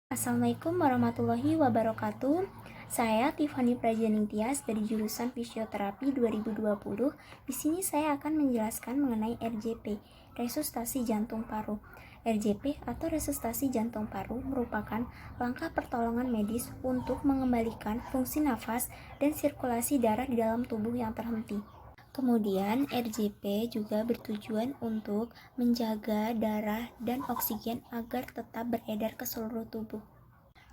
Assalamualaikum warahmatullahi wabarakatuh. Saya Tiffany Prajaning Tias dari jurusan Fisioterapi 2020. Di sini saya akan menjelaskan mengenai RJP, resusitasi jantung paru. RJP atau resusitasi jantung paru merupakan langkah pertolongan medis untuk mengembalikan fungsi nafas dan sirkulasi darah di dalam tubuh yang terhenti. Kemudian RJP juga bertujuan untuk menjaga darah dan oksigen agar tetap beredar ke seluruh tubuh.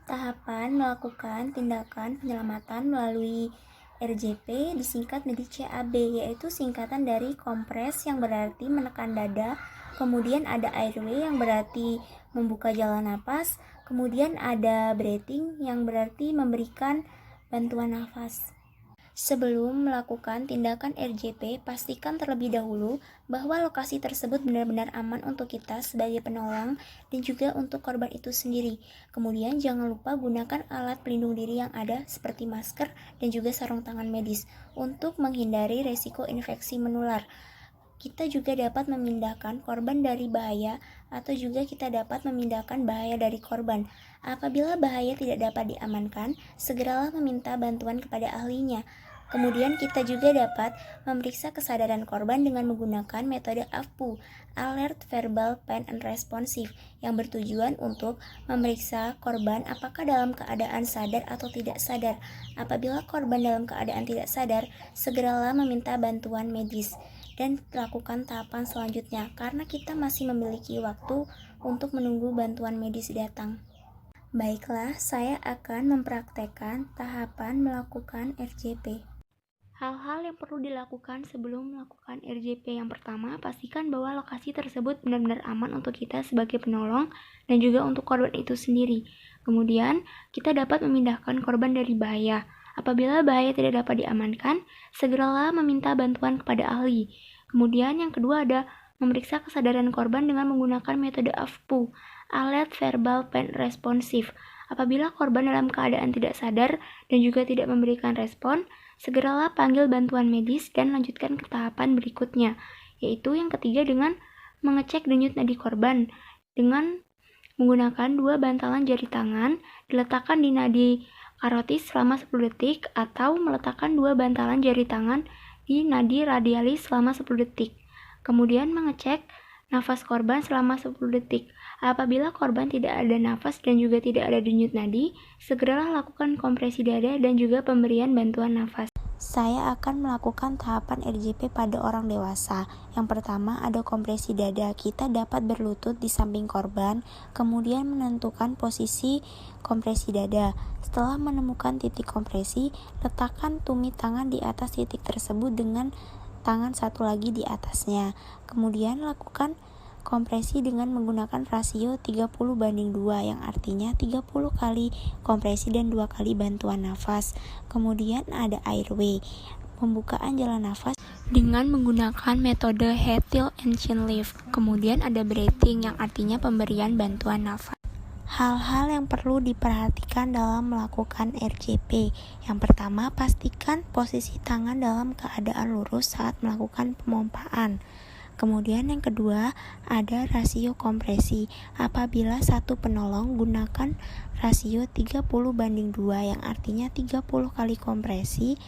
Tahapan melakukan tindakan penyelamatan melalui RJP disingkat menjadi CAB, yaitu singkatan dari kompres yang berarti menekan dada, kemudian ada airway yang berarti membuka jalan napas, kemudian ada breathing yang berarti memberikan bantuan nafas. Sebelum melakukan tindakan RJP, pastikan terlebih dahulu bahwa lokasi tersebut benar-benar aman untuk kita sebagai penolong dan juga untuk korban itu sendiri. Kemudian jangan lupa gunakan alat pelindung diri yang ada seperti masker dan juga sarung tangan medis untuk menghindari resiko infeksi menular. Kita juga dapat memindahkan korban dari bahaya atau juga kita dapat memindahkan bahaya dari korban. Apabila bahaya tidak dapat diamankan, segeralah meminta bantuan kepada ahlinya. Kemudian kita juga dapat memeriksa kesadaran korban dengan menggunakan metode AVPU, Alert Verbal Pain Unresponsive, yang bertujuan untuk memeriksa korban apakah dalam keadaan sadar atau tidak sadar. Apabila korban dalam keadaan tidak sadar, segeralah meminta bantuan medis dan lakukan tahapan selanjutnya karena kita masih memiliki waktu untuk menunggu bantuan medis datang. Baiklah, saya akan mempraktekkan tahapan melakukan RJP. Hal-hal yang perlu dilakukan sebelum melakukan RJP. Yang pertama, pastikan bahwa lokasi tersebut benar-benar aman untuk kita sebagai penolong dan juga untuk korban itu sendiri. Kemudian, kita dapat memindahkan korban dari bahaya. Apabila bahaya tidak dapat diamankan, segeralah meminta bantuan kepada ahli. Kemudian yang kedua ada memeriksa kesadaran korban dengan menggunakan metode AVPU, Alert Verbal Pain Responsive. Apabila korban dalam keadaan tidak sadar dan juga tidak memberikan respon, segeralah panggil bantuan medis dan lanjutkan ke tahapan berikutnya, yaitu yang ketiga dengan mengecek denyut nadi korban dengan menggunakan 2 bantalan jari tangan diletakkan di nadi karotis selama 10 detik atau meletakkan 2 bantalan jari tangan di nadi radialis selama 10 detik. Kemudian mengecek nafas korban selama 10 detik. Apabila korban tidak ada nafas dan juga tidak ada denyut nadi, segeralah lakukan kompresi dada dan juga pemberian bantuan nafas. Saya akan melakukan tahapan RJP pada orang dewasa. Yang pertama ada kompresi dada. Kita dapat berlutut di samping korban, kemudian menentukan posisi kompresi dada. Setelah menemukan titik kompresi, letakkan tumit tangan di atas titik tersebut dengan tangan satu lagi di atasnya. Kemudian lakukan kompresi dengan menggunakan rasio 30:2 yang artinya 30 kali kompresi dan 2 kali bantuan nafas. Kemudian ada airway, pembukaan jalan nafas dengan menggunakan metode head, tilt, and chin lift. Kemudian ada breathing yang artinya pemberian bantuan nafas. Hal-hal yang perlu diperhatikan dalam melakukan RJP. Yang pertama, pastikan posisi tangan dalam keadaan lurus saat melakukan pemompaan. Kemudian yang kedua, ada rasio kompresi. Apabila satu penolong, gunakan rasio 30:2 yang artinya 30 kali kompresi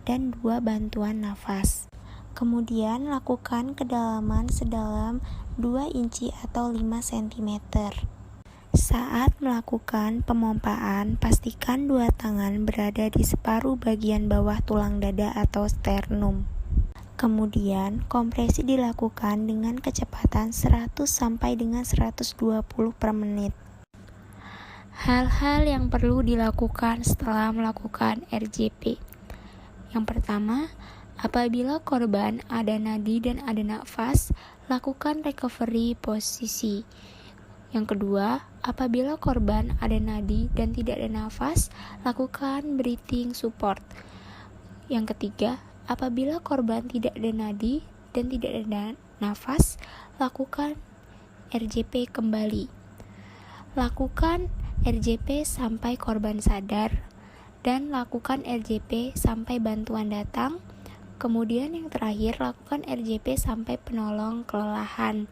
dan 2 bantuan nafas. Kemudian lakukan kedalaman sedalam 2 inci atau 5 cm. Saat melakukan pemompaan, pastikan 2 tangan berada di separuh bagian bawah tulang dada atau sternum. Kemudian, kompresi dilakukan dengan kecepatan 100 sampai dengan 120 per menit. Hal-hal yang perlu dilakukan setelah melakukan RJP. Yang pertama, apabila korban ada nadi dan ada nafas, lakukan recovery posisi. Yang kedua, apabila korban ada nadi dan tidak ada nafas, lakukan breathing support. Yang ketiga, apabila korban tidak ada nadi dan tidak ada nafas, lakukan RJP kembali. Lakukan RJP sampai korban sadar dan lakukan RJP sampai bantuan datang. Kemudian yang terakhir, lakukan RJP sampai penolong kelelahan.